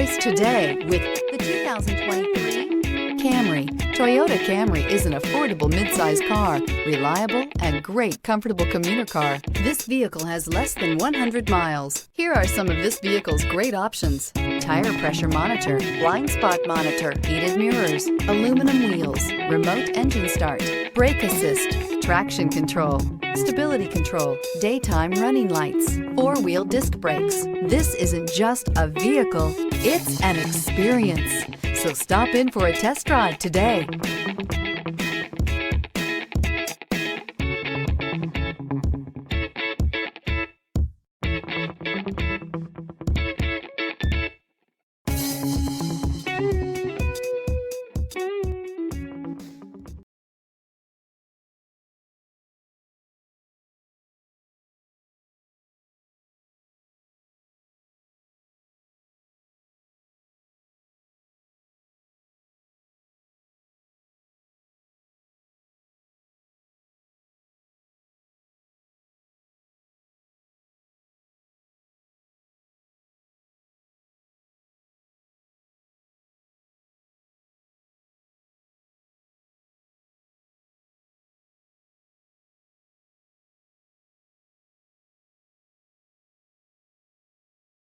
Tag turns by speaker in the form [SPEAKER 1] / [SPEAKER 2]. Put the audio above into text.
[SPEAKER 1] choice today with the 2023 Camry. Toyota Camry is an affordable midsize car, reliable and great comfortable commuter car. This vehicle has less than 100 miles. Here are some of this vehicle's great options: tire pressure monitor, blind spot monitor, heated mirrors, aluminum wheels, remote engine start, brake assist, traction control, stability control, daytime running lights, four-wheel disc brakes. This isn't just a vehicle, it's an experience. So stop in for a test drive today.